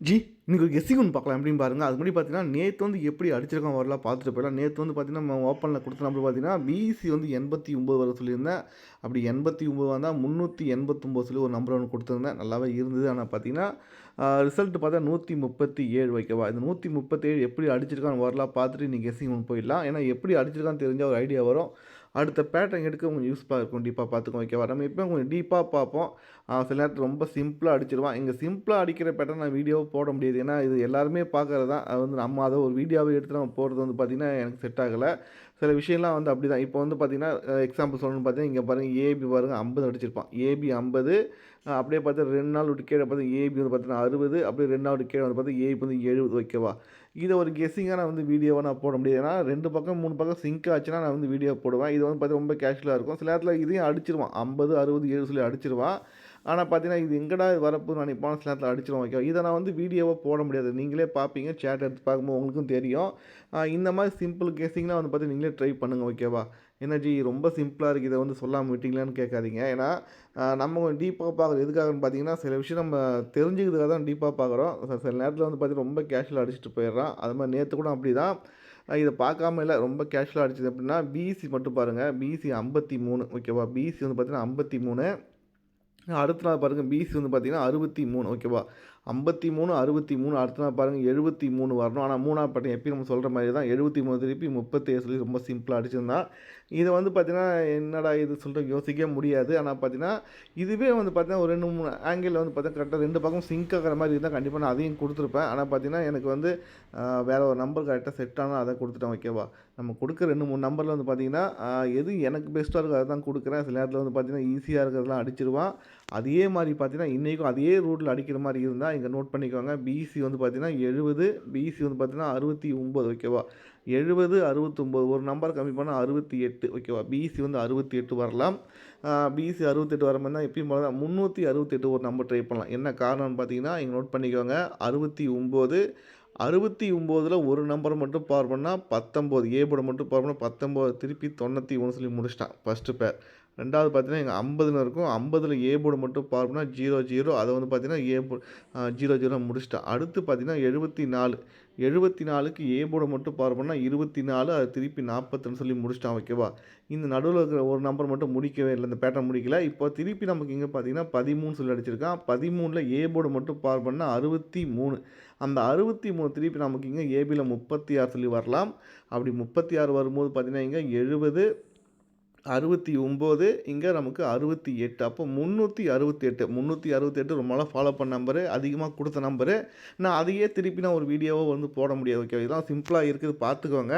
G இன்னைக்கு ஒரு guessing ஒன்று பார்க்கலாம் எப்படின்னு பாருங்க. அதுக்கு முன்னாடி பார்த்தீங்கன்னா, நேத்து வந்து எப்படி அடிச்சிருக்கான் வரலாம் பார்த்துட்டு போயிடலாம். நேத்து வந்து பார்த்தீங்கன்னா, நம்ம ஓப்பன்ல குடுத்த நம்பர் பார்த்தீங்கன்னா, பிஇசி வந்து 89 வர சொல்லியிருந்தேன். அப்படி 89 வந்தா 389 சொல்லி ஒரு நம்பர் ஒண்ணு குடுத்துருந்தேன். நல்லாவே இருந்தது. ஆனா பார்த்தீங்கன்னா, ரிசல்ட் பார்த்தா 137 ஓகேவா. இந்த 137 எப்படி அடிச்சிருக்கான்னு வரலாம் பார்த்துட்டு இன்னைக்கு கெஸ்ஸிங் ஒன்று போயிடலாம். ஏன்னா எப்படி அடிச்சிருக்கான்னு தெரிஞ்சா ஒரு ஐடியா வரும். அடுத்த பேட்டர்ன் எடுக்க கொஞ்சம் யூஸ்ஃபுல்லா இருக்கும். டீப்பா பார்த்துக்கோங்க ஓகேவா. நம்ம எப்பயும் கொஞ்சம் டீப்பா பார்ப்போம். சில நேரத்துல ரொம்ப சிம்பிளா அடிச்சிருவான். இங்க சிம்பிளா அடிக்கிற பேட்டர்ன் நான் வீடியோவா போட முடியாது. ஏன்னா, இது எல்லாருமே பார்க்கறது தான். அது வந்து நம்ம அத ஒரு வீடியோவா எடுத்து நம்ம போடுறது வந்து பார்த்தீங்கன்னா, எனக்கு செட் ஆகல. சில விஷயம்லாம் வந்து அப்படிதான். இப்போ வந்து பார்த்தீங்கன்னா, எக்ஸாம்பிள் சொல்லணும்னு பார்த்தீங்கன்னா, இங்க பாருங்க ஏபி பாருங்க 50 அடிச்சிருப்பான். ஏபி 50 அப்படியே பார்த்தா 2 நாள் விட்டு கீழ பார்த்தா ஏபி வந்து பார்த்தீங்கன்னா 60 அப்படியே 2 நாள் விட்டு கீழ வந்து பார்த்தா ஏபி வந்து 70 ஓகேவா. இத ஒரு கெஸ்ஸிங்கா நான் வந்து வீடியோவா நான் போட முடியாது. ஏன்னா 2 பக்கம் 3 பக்கம் சிங்க் ஆச்சுன்னா நான் வந்து வீடியோ போடுவேன். இது வந்து பார்த்தீங்கன்னா ரொம்ப கேஷுவலா இருக்கும். சில நேரத்துல இதையும் அடிச்சிருவான். 50, 60, 7 சொல்லி அடிச்சிருவான். ஆனா பார்த்தீங்கன்னா, இது எங்கடா இது வரப்போகுதுன்னு நினைப்பான். சில நேரத்துல அடிச்சிருவான் ஓகேவா. இத நான் வந்து வீடியோவா போட முடியாது. நீங்களே பார்ப்பீங்க. சேட் எடுத்து பார்க்கும்போது உங்களுக்கும் தெரியும். இந்த மாரி சிம்பிள் கெஸ்ஸிங்லாம் வந்து பார்த்தீங்கன்னா, நீங்களே ட்ரை பண்ணுங்க ஓகேவா. என்ன ஜி ரொம்ப சிம்பிளா இருக்கு. இத வந்து சொல்லாம விட்டீங்களான்னு கேட்காதீங்க. ஏன்னா, நம்ம கொஞ்சம் டீப்பா பார்க்குறது எதுக்காகன்னு பார்த்தீங்கன்னா, சில விஷயம் நம்ம தெரிஞ்சுக்கிறதுக்காக தான் டீப்பா பார்க்குறோம். சில நேரத்துல வந்து பார்த்தீங்கன்னா, ரொம்ப கேஷுவலா அடிச்சுட்டு போயிடுறான். அது மாரி நேத்து கூட அப்படிதான். இத பார்க்காம இல்ல. ரொம்ப கேஷுவலா அடிச்சது எப்படின்னா, பிஇசி மட்டும் பாருங்க. பிஇசி 53 ஓகேவா. பிஇசி வந்து பார்த்தீங்கன்னா 53 அடுத்த நாள் பாருங்க பிசி வந்து பார்த்தீங்கன்னா 63 ஓகேவா. 53, 63 அடுத்த நாள் பாருங்க 73 வரணும். ஆனா 3வது பட்டம் எப்பயும் நம்ம சொல்ற மாரி தான் 73 திருப்பி 37 சொல்லி ரொம்ப சிம்பிளா அடிச்சிருந்தான். இத வந்து பார்த்தீங்கன்னா, என்னடா இது சொல்லிட்டு யோசிக்கவே முடியாது. ஆனா பார்த்தீங்கன்னா, இதுவே வந்து பார்த்தீங்கன்னா, ஒரு 2, 3 ஆங்கிள்ல வந்து பார்த்தீங்கன்னா, கரெக்ட்டா 2 பக்கமும் சிங்க் ஆகுற மாரி இருந்தா கண்டிப்பா நான் அதையும் குடுத்துருப்பேன். ஆனா பார்த்தீங்கன்னா, எனக்கு வந்து வேற ஒரு நம்பர் கரெக்ட்டா செட் ஆனா அத குடுத்துட்டேன் ஓகேவா. நம்ம குடுக்க 2, 3 நம்பர்ல வந்து பார்த்தீங்கன்னா, எது எனக்கு பெஸ்ட்டா இருக்கோ அத தான் குடுக்குறேன். சில நேரத்தில வந்து பார்த்தீங்கன்னா, ஈஸியா இருக்கிறதெல்லாம் அடிச்சிருவான். அதே மாரி பார்த்தீங்கன்னா, இன்னைக்கும் அதே ரூட்ல அடிக்கிற மாரி இருந்தா இங்க நோட் பண்ணிக்கோங்க. பிசி வந்து பார்த்தீங்கன்னா 70, பிசி வந்து பார்த்தீங்கன்னா 69 ஓகேவா. 70, 69 ஒரு நம்பர் கம்மி பண்ணா 68 ஓகேவா. பிசி வந்து 68 வரலாம். பிசி 68 வர மாரினா எப்பயும் போல தான் 368 ஒரு நம்பர் ட்ரை பண்ணலாம். என்ன காரணம்னு பார்த்தீங்கன்னா, இங்க நோட் பண்ணிக்கோங்க. 69 69ல ஒரு நம்பர் மட்டும் பவர் பண்ணா 19 ஏ போர்ட மட்டும் பவர் பண்ணா 19 திருப்பி 91 சொல்லி முடிச்சுட்டான். ஃபர்ஸ்ட்டு பேர். 2வது பார்த்தீங்கன்னா, இங்க 50ன்னு இருக்கும். 50ல ஏ போர்டு மட்டும் பவர் பண்ணா 00 அத வந்து பார்த்தீங்கன்னா, ஏ போ 00 முடிச்சுட்டான். அடுத்து பார்த்தீங்கன்னா 74 74க்கு ஏ போர்ட மட்டும் பவர் பண்ணா 24 அது திருப்பி 42 சொல்லி முடிச்சுட்டான் ஓகேவா. இந்த நடுவுல இருக்கிற ஒரு நம்பர் மட்டும் முடிக்கவே இல்ல. இந்த பேட்டர்ன் முடிக்கல. இப்போ திருப்பி நமக்கு இங்க பார்த்தீங்கன்னா 13 சொல்லி அடிச்சிருக்கான். 13ல ஏ போர்டு மட்டும் பவர் பண்ணா 63 அந்த 63 திருப்பி நமக்கு இங்க ஏபில 36 சொல்லி வரலாம். அப்படி 36 வரும்போது பார்த்தீங்கன்னா, இங்க 70 69 இங்க நமக்கு 68 அப்போ 368 368 ரொம்ப நாளா ஃபாலோ பண்ண நம்பரு. அதிகமா குடுத்த நம்பரு. நான் அதையே திருப்பி நான் ஒரு வீடியோவா வந்து போட முடியாது. ஓகே. இதெல்லாம் சிம்பிளா இருக்குது பார்த்துக்கோங்க.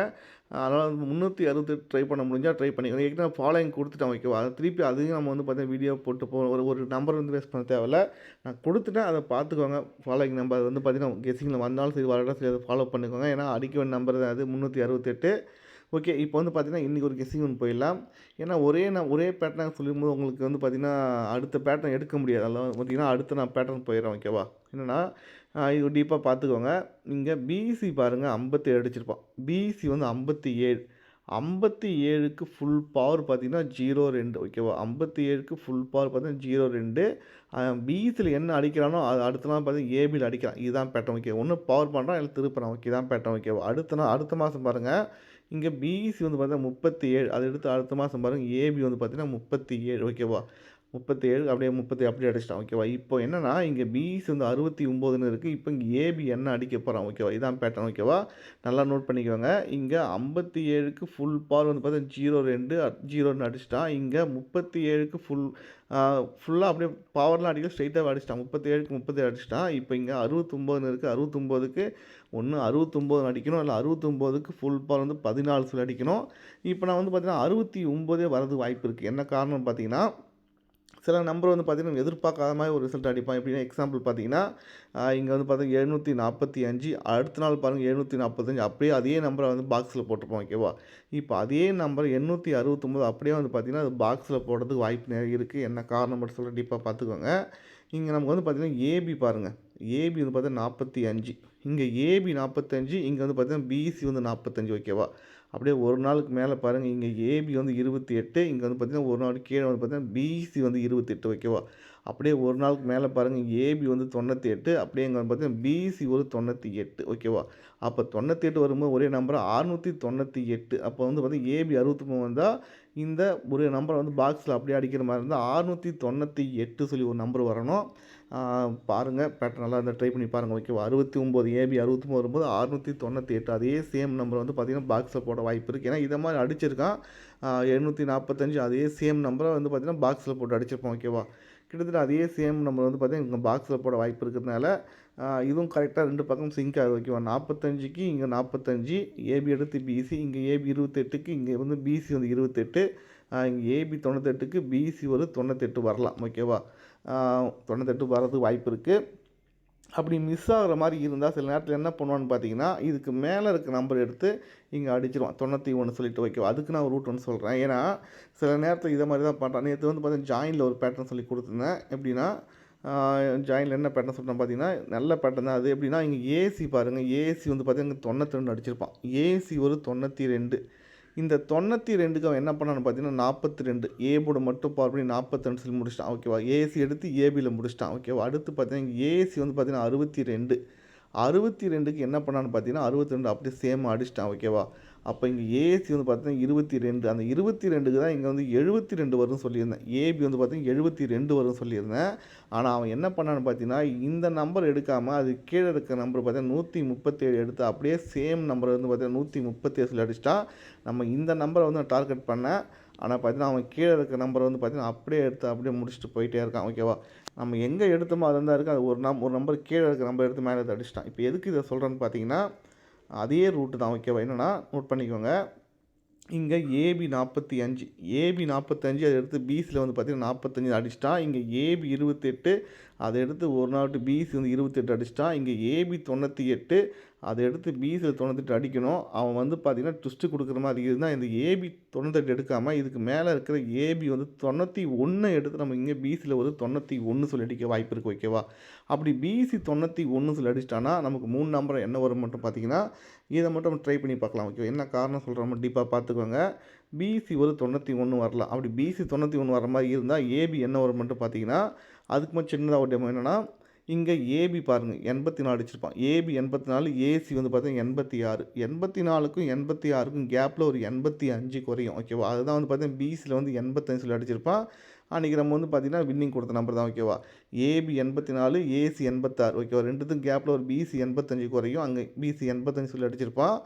அதனால 368 ட்ரை பண்ண முடிஞ்சா ட்ரை பண்ணிக்கோங்க. ஏற்கனவே ஃபாலோயிங் குடுத்துட்டேன் ஓகேவா. அத திருப்பி அதையும் நம்ம வந்து பார்த்தீங்கன்னா வீடியோ போட்டு ஒரு ஒரு நம்பர் வந்து வேஸ்ட் பண்ண தேவையில்ல. நான் குடுத்துட்டேன். அத பார்த்துக்கோங்க. ஃபாலோயிங் நம்பர் வந்து பார்த்தீங்கன்னா கெஸ்ஸிங்ல வந்தாலும் சரி வரட்டும் சரி அத ஃபாலோ பண்ணிக்கோங்க. ஏன்னா அடிக்க வேண்டிய நம்பர் தான் அது 368. ஓகே. இப்போ வந்து பார்த்தீங்கன்னா, இன்னைக்கு ஒரு கெஸ்ஸிங் ஒண்ணு போயிடலாம். ஏன்னா ஒரே பேட்டர்ன் சொல்லும்போது உங்களுக்கு வந்து பார்த்தீங்கன்னா, அடுத்த பேட்டர்ன் எடுக்க முடியாது. அதெல்லாம் பார்த்தீங்கன்னா, அடுத்து நான் பேட்டர்ன் போயிடுறேன் ஓகேவா. என்னன்னா, இது டீப்பா பார்த்துக்கோங்க. இங்க பிசி பாருங்க 57 அடிச்சிருப்பான். பிசி வந்து 57 57க்கு ஃபுல் பவர் பார்த்தீங்கன்னா 02 ஓகேவா. 57க்கு ஃபுல் பவர் பார்த்தீங்கன்னா 02 பிசில என்ன அடிக்கிறானோ, அது அடுத்த நாள் பார்த்தீங்கன்னா ஏபில அடிக்கிறான். இதுதான் பேட்டர்ன் ஓகே. ஒண்ணு பவர் பண்றான், இல்ல திருப்புறான். ஓகே. இதான் பேட்டர்ன் ஓகேவா. அடுத்த மாசம் பாருங்க. இங்க பிஇசி வந்து பார்த்தீங்கன்னா 37 அத எடுத்து அடுத்த மாசம் பாருங்க ஏபி வந்து பார்த்தீங்கன்னா 37 ஓகேவா. 37 அப்படியே 30 அப்படியே அடிச்சுட்டான் ஓகேவா. இப்போ என்னன்னா இங்க பிஇசி வந்து 69ன்னு இருக்கு. இப்போ இங்க ஏபி என்ன அடிக்க போறான் ஓகேவா. இதான் பேட்டர்ன் ஓகேவா. நல்லா நோட் பண்ணிக்கோங்க. இங்க 57க்கு ஃபுல் பவர் வந்து பார்த்தீங்கன்னா 02 0ன்னு அடிச்சுட்டான். இங்க 37க்கு ஃபுல்லா அப்படியே பவர்லாம் அடிக்கல ஸ்ட்ரெயிட்டாவே அடிச்சுட்டான். 37க்கு 37 அடிச்சுட்டான். இப்போ இங்க 69ன்னு இருக்கு. 69க்கு ஒண்ணு 69 அடிக்கணும். இல்ல 69க்கு ஃபுல் பவர் வந்து 14 சொல்லி அடிக்கணும். இப்போ நான் வந்து பார்த்தீங்கன்னா 69 வரதுக்கு வாய்ப்பு இருக்கு. என்ன காரணம்னு பார்த்தீங்கன்னா, சில நம்பர் வந்து பார்த்தீங்கன்னா எதிர்பார்க்காத மாதிரி ஒரு ரிசல்ட் அடிப்பான். எப்படின்னா எக்ஸாம்பிள் பார்த்தீங்கன்னா, இங்க வந்து பார்த்தீங்கன்னா 745 அடுத்த நாள் பாருங்க 745 அப்படியே அதே நம்பர வந்து பாக்ஸ்ல போட்டுருப்பான் ஓகேவா. இப்போ அதே நம்பர் 869 அப்படியே வந்து பார்த்தீங்கன்னா, அது பாக்ஸ்ல போடுறதுக்கு வாய்ப்பு நிறைய இருக்கு. என்ன காரணம் மட்டும் சொல்றேன் டீப்பா பார்த்துக்கோங்க. இங்க நமக்கு வந்து பார்த்தீங்கன்னா ஏபி பாருங்க. ஏபி வந்து பார்த்தீங்கன்னா 45 இங்க ஏபி 45 இங்க வந்து பார்த்தீங்கன்னா பிசி வந்து 45 ஓகேவா. அப்படியே ஒரு நாளுக்கு மேல பாருங்க இங்க ஏபி வந்து 28 இங்க வந்து பார்த்தீங்கன்னா ஒரு நாளுக்கு கீழ வந்து பார்த்தீங்கன்னா பிசி வந்து 28 ஓகேவா. அப்படியே ஒரு நாளுக்கு மேலே பாருங்கள் ஏபி வந்து 98, அப்படியே இங்கே வந்து பார்த்தீங்கன்னா பிசி ஒரு 98 ஓகேவா. அப்போ 98 வரும்போது ஒரே நம்பர் 698. அப்போ வந்து பார்த்தீங்கன்னா ஏபி 63 வந்தால் இந்த ஒரு நம்பரை வந்து பாக்ஸில் அப்படியே அடிக்கிற மாதிரி இருந்தால் 698 சொல்லி ஒரு நம்பர் வரணும். பாருங்கள் பேட்டர்ன் நல்லா இருந்தால் ட்ரை பண்ணி பாருங்கள் ஓகேவா. 69 ஏபி 63 வரும்போது 698 அதே சேம் நம்பர் வந்து பார்த்திங்கன்னா பாக்ஸில் போட வாய்ப்பு இருக்குது. ஏன்னா இதை மாதிரி அடிச்சிருக்கான் 745 அதே சேம் நம்பரை வந்து பார்த்திங்கன்னா பாக்ஸில் போட்டு அடிச்சிருப்போம் ஓகேவா. கிட்டத்தட்ட அதே சேம் நம்பர் வந்து பார்த்திங்கன்னா இங்கே பாக்ஸில் போட வாய்ப்பு இருக்கிறதுனால இதுவும் கரெக்டாக 2 பக்கம் சிங்க் ஆகுது ஓகேவா. 45க்கு இங்கே 45 ஏபி எடுத்து பிசி, இங்கே ஏபி 28க்கு இங்கே வந்து பிசி வந்து 28, இங்கே ஏபி 98க்கு பிசி ஒரு 98 வரலாம் ஓகேவா. 98 வர்றதுக்கு வாய்ப்பு இருக்குது. அப்படி மிஸ் ஆகிற மாதிரி இருந்தால் சில நேரத்தில் என்ன பண்ணுவான்னு பார்த்தீங்கன்னா இதுக்கு மேலே இருக்க நம்பர் எடுத்து இங்கே அடிச்சிருவான் 91 சொல்லிட்டு ஓகேவா. அதுக்கு நான் ரூட் ஒன்று சொல்கிறேன். ஏன்னா சில நேரத்தில் இதை மாதிரி தான் பண்ணுறான். நேற்று வந்து பார்த்தீங்கன்னா ஜாயினில் ஒரு பேட்டர்ன் சொல்லி கொடுத்துருந்தேன். எப்படின்னா ஜாயினில் என்ன பேட்டர்ன் சொல்கிறேன் பார்த்தீங்கன்னா நல்ல பேட்டர்ன் தான் அது. எப்படின்னா இங்கே ஏசி பாருங்கள், ஏசி வந்து பார்த்தீங்கன்னா 92 அடிச்சிருப்பான். ஏசி ஒரு 92. இந்த 92க்கு அவன் என்ன பண்ணான்னு பார்த்தீங்கன்னா 42 ஏபோட மட்டும் பவர் பண்ணி 42 சொல்லி முடிச்சிட்டான் ஓகேவா. ஏசி எடுத்து ஏபியில் முடிச்சிட்டான் ஓகேவா. அடுத்து பார்த்தீங்கன்னா ஏசி வந்து பார்த்தீங்கன்னா 62, 62க்கு என்ன பண்ணான்னு பார்த்தீங்கன்னா 62 அப்படியே சேம் அடிச்சிட்டான் ஓகேவா. அப்போ இங்கே ஏசி வந்து பார்த்தீங்கன்னா 22, அந்த 22க்கு தான் இங்கே வந்து 72 வரும்னு சொல்லியிருந்தேன். ஏபி வந்து பார்த்தீங்கன்னா 72 வரும்னு சொல்லியிருந்தேன். ஆனால் அவன் என்ன பண்ணான்னு பார்த்தீங்கன்னா இந்த நம்பர் எடுக்காமல் அது கீழே இருக்க நம்பர் பார்த்தீங்கன்னா 137 எடுத்து அப்படியே சேம் நம்பர் வந்து பார்த்தீங்கன்னா 137 சொல்லி அடிச்சிட்டான். நம்ம இந்த நம்பரை வந்து நான் டார்கெட் பண்ணேன். ஆனால் பார்த்தீங்கன்னா அவன் கீழே இருக்க நம்பர் வந்து பார்த்தீங்கன்னா அப்படியே எடுத்து அப்படியே முடிச்சுட்டு போயிட்டே இருக்கான் ஓகேவா. நம்ம எங்கே எடுத்தோமோ அது தான் இருக்குது. அது ஒரு நம்பர் கீழே இருக்க நம்பர் எடுத்து மேலே அடிச்சிட்டான். இப்போ எதுக்கு இதை சொல்கிறேன்னு பார்த்தீங்கன்னா அதே ரூட்டு தான் ஓகேவா. என்னென்னா நோட் பண்ணிக்கோங்க. இங்கே ஏபி 45, ஏபி 45 அதை எடுத்து பிசியில் வந்து பார்த்திங்கன்னா 45 அடிச்சிட்டான். இங்கே ஏபி 28 அதை எடுத்து ஒரு நாள் பிசி வந்து 28 அடிச்சிட்டான். இங்கே ஏபி 98 அதை எடுத்து பிசியில் 98 அடிக்கணும். அவன் வந்து பார்த்திங்கன்னா ட்விஸ்ட்டு கொடுக்குற மாதிரி இருந்தால் இந்த ஏபி 98 எடுக்காமல் இதுக்கு மேலே இருக்கிற ஏபி வந்து 91 எடுத்து நம்ம இங்கே பிசியில் ஒரு 91 சொல்லி அடிக்க வாய்ப்பு இருக்குது ஓகேவா. அப்படி பிசி 91 சொல்லி அடிச்சிட்டான்னா நமக்கு 3 நம்பர் என்ன வரும் மட்டும் பார்த்திங்கன்னா இதை மட்டும் ட்ரை பண்ணி பார்க்கலாம் ஓகே. என்ன காரணம் சொல்கிறோம் டீப்பாக பார்த்துக்கோங்க. பிசி ஒரு 91 வரலாம். அப்படி பிசி 91 வர மாதிரி இருந்தால் ஏபி என்ன வரும் மட்டும் பார்த்தீங்கன்னா அதுக்கு மட்டும் சின்னதாக ஒரு டெமோ என்னென்னா இங்கே ஏபி பாருங்கள் 84 அடிச்சிருப்பான். ஏபி 84, ஏசி வந்து பார்த்தீங்கன்னா 86. 84க்கும் 86க்கும் கேப்பில் ஒரு 85 குறையும் ஓகேவா. அதுதான் வந்து பார்த்தீங்கன்னா பிசியில் வந்து 85 சொல்லி அடிச்சிருப்பான். அன்றைக்கி நம்ம வந்து பார்த்திங்கன்னா வின்னிங் கொடுத்த நம்பர் தான் ஓகேவா. ஏபி 84, ஏசி 86 ஓகேவா. ரெண்டுத்துக்கும் கேப்பில் ஒரு பிசி 85 குறையும். அங்கே பிசி 85 சொல்லி அடிச்சிருப்பான்.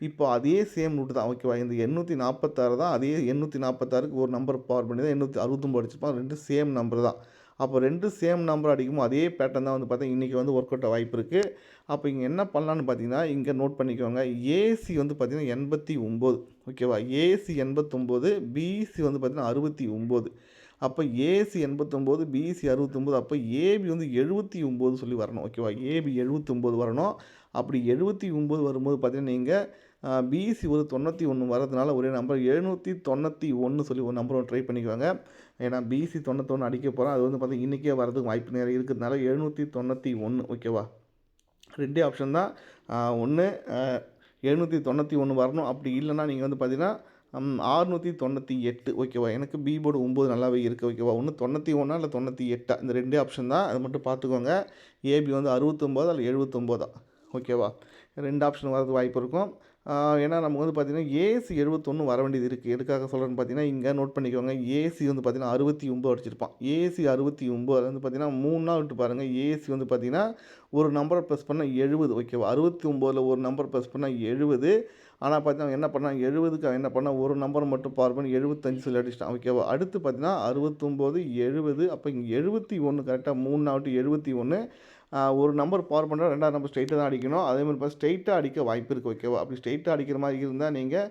இப்போ அதே சேம் ரூட்டு தான் ஓகேவா. இந்த 846 தான் அதே 846க்கு ஒரு நம்பர் பவர் பண்ணி தான் 869 அடிச்சிருப்பான். ரெண்டு சேம் நம்பர் தான். அப்போ ரெண்டு சேம் நம்பர் அடிக்கும்போது அதே பேட்டர்ன் தான் வந்து பார்த்தீங்கன்னா இன்றைக்கி வந்து ஒர்க் அவுட் வாய்ப்பு இருக்குது. அப்போ இங்கே என்ன பண்ணலான்னு பார்த்தீங்கன்னா இங்கே நோட் பண்ணிக்கோங்க. ஏசி வந்து பார்த்திங்கன்னா 89 ஓகேவா. ஏசி 89, பிசி வந்து பார்த்திங்கன்னா 69. அப்போ ஏசி 89, பிசி 69. அப்போ ஏபி வந்து 79 சொல்லி வரணும் ஓகேவா. ஏபி 79 வரணும். அப்படி 79 வரும்போது பார்த்தீங்கன்னா நீங்கள் பிசி ஒரு 91 வரதுனால ஒரே நம்பர் 791 சொல்லி ஒரு நம்பர் ட்ரை பண்ணிக்குவாங்க. ஏன்னா பிசி 91 அடிக்க போகிறோம். அது வந்து பார்த்தீங்கன்னா இன்றைக்கே வரதுக்கு வாய்ப்பு நிறைய இருக்கிறதுனால 791 ஓகேவா. ரெண்டே ஆப்ஷன் தான். ஒன்று 791 வரணும். அப்படி இல்லைன்னா நீங்கள் வந்து பார்த்தீங்கன்னா 698 ஓகேவா. எனக்கு பி போர்டு 9 நல்லாவே இருக்குது ஓகேவா. ஒன்று 91 இல்லை 98 இந்த ரெண்டே ஆப்ஷன் தான். அது மட்டும் பார்த்துக்கோங்க. ஏபி வந்து 69 அல்ல 79 ஓகேவா. ரெண்டு ஆப்ஷன் வரதுக்கு வாய்ப்பு இருக்கும். ஏன்னா நமக்கு வந்து பார்த்திங்கன்னா ஏசி 71 வர வேண்டியது இருக்குது. எதுக்காக சொல்கிறேன்னு பார்த்தீங்கன்னா இங்கே நோட் பண்ணிக்கோங்க. ஏசி வந்து பார்த்திங்கன்னா 69 அடிச்சிருப்பான். ஏசி 69 அது வந்து பார்த்திங்கன்னா 3 நாள் விட்டு பாருங்கள். ஏசி வந்து பார்த்திங்கன்னா ஒரு நம்பரை ப்ரெஸ் பண்ணால் 70 ஓகேவா. 69ல் ஒரு நம்பர் ப்ரெஸ் பண்ணால் 70. ஆனால் பார்த்தீங்கன்னா என்ன பண்ணால் 70க்கு அவன் என்ன பண்ணால் ஒரு நம்பர் மட்டும் பவர் பண்ணி 75 சொல்லி அடிச்சிட்டான் ஓகேவா. அடுத்து பார்த்தீங்கன்னா 69, 70. அப்போ இங்கே 71 கரெக்டாக 3 நாள் விட்டு 71. ஒரு நம்பர் பவர் பண்ணுறா ரெண்டாவது நம்பர் ஸ்ட்ரைட்டாக தான் அடிக்கணும். அதே மாதிரி இப்போ ஸ்ட்ரைட்டாக அடிக்க வாய்ப்பு இருக்குது ஓகேவா. அப்படி ஸ்ட்ரைட்டாக அடிக்கிற மாதிரி இருந்தால் நீங்கள்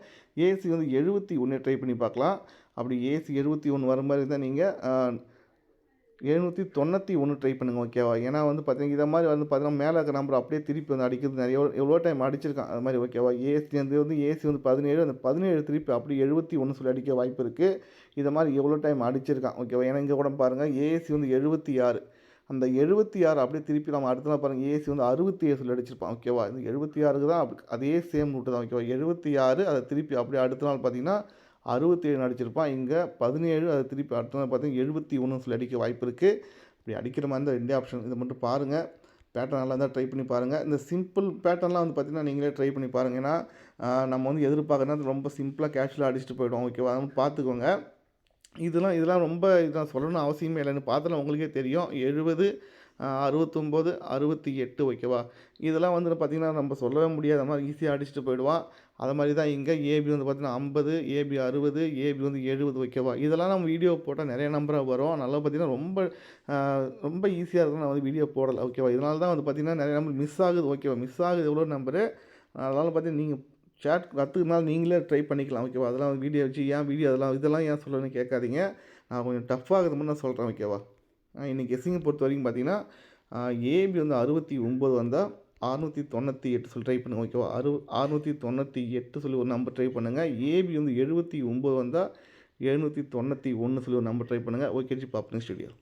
ஏசி வந்து 71 ட்ரை பண்ணி பார்க்கலாம். அப்படி ஏசி 71 வர மாதிரி இருந்தால் நீங்கள் 791 ட்ரை பண்ணுங்கள் ஓகேவா. ஏன்னா வந்து பார்த்தீங்கன்னா இதை மாதிரி வந்து பார்த்தீங்கன்னா மேலே இருக்க நம்பர் அப்படியே திருப்பி வந்து அடிக்கிறது நிறைய எவ்வளோ டைம் அடிச்சிருக்கான் அது மாதிரி ஓகேவா. ஏசி வந்து ஏசி வந்து 17, அந்த 17 திருப்பி அப்படி 71 சொல்லி அடிக்க வாய்ப்பு இருக்குது. இதை மாதிரி எவ்வளோ டைம் அடிச்சிருக்கான் ஓகேவா. ஏன்னா இங்கே கூட பாருங்கள் ஏசி வந்து 76, அந்த 76 அப்படியே திருப்பி நம்ம அடுத்த நாள் பாருங்கள் ஏசி வந்து 67 சொல்லி அடிச்சிருப்பான் ஓகேவா. இந்த 76க்கு தான் அதே சேம் ரூட்டு தான் ஓகேவா. 76 அதை திருப்பி அப்படியே அடுத்த நாள் பார்த்தீங்கன்னா 67 அடிச்சிருப்பான். இங்கே 17 அதை திருப்பி அடுத்த நாள் பார்த்தீங்கன்னா 71 சொல்லி அடிக்க வாய்ப்பு இருக்குது. இப்படி அடிக்கிற மாதிரி இருந்தால் 2 ஆப்ஷன் இதை மட்டும் பாருங்கள். பேட்டர்ன் நல்லா இருந்தால் ட்ரை பண்ணி பாருங்கள். இந்த சிம்பிள் பேட்டர்ன்லாம் வந்து பார்த்திங்கன்னா நீங்களே ட்ரை பண்ணி பாருங்கள். ஏன்னா நம்ம வந்து எதிர்பார்க்குறது ரொம்ப சிம்பிளாக கேஷுவலாக அடிச்சுட்டு போய்டும். ஓகேவா? அதனால் பார்த்துக்கோங்க. இதெல்லாம் ரொம்ப இதெல்லாம் சொல்லணும்னு அவசியமே இல்லைன்னு பார்த்தா உங்களுக்கே தெரியும். 70, 69, 68 ஓகேவா? இதெல்லாம் வந்து பார்த்தீங்கன்னா, நம்ம சொல்லவே முடியாத மாரி ஈஸியா அடிச்சுட்டு போயிடுவான். அது மாரி தான் இங்க ஏபி வந்து பார்த்தீங்கன்னா 50, ஏபி 60, ஏபி வந்து 70 ஓகேவா? இதெல்லாம் நம்ம வீடியோ போட்டா நெறைய நம்பரா வரும். அதனால பார்த்தீங்கன்னா, அ ரொம்ப ஈஸியா இருக்குன்னு நான் வந்து வீடியோ போடல. ஓகேவா? இதனால தான் வந்து பார்த்தீங்கன்னா, நெறைய நம்பர் மிஸ் ஆகுது. ஓகேவா? மிஸ் ஆகுது எவ்வளோ நம்பரு. அதனால பார்த்தீங்கன்னா, நீங்க சேட் கத்துக்கனாலும் நீங்களே ட்ரை பண்ணிக்கலாம். ஓகேவா? அதெல்லாம் வீடியோ வச்சு ஏன் வீடியோ இதெல்லாம் ஏன் சொல்றேன்னு கேட்காதீங்க. நான் கொஞ்சம் டஃப்பா இருக்குதுன்னு நான் சொல்றேன். ஓகேவா? இன்னைக்கு கெஸ்ஸிங்க பொறுத்தவரைக்கும் பார்த்தீங்கன்னா, ஏபி வந்து 69 வந்தா 698 சொல்லி ட்ரை பண்ணுங்க. ஓகேவா? 698 சொல்லி ஒரு நம்பர் ட்ரை பண்ணுங்க. ஏபி வந்து 79 வந்தா 791 சொல்லி ஒரு நம்பர் ட்ரை பண்ணுங்க. ஓகே ஜி, பார்ப்போம் நெக்ஸ்ட் வீடியோ.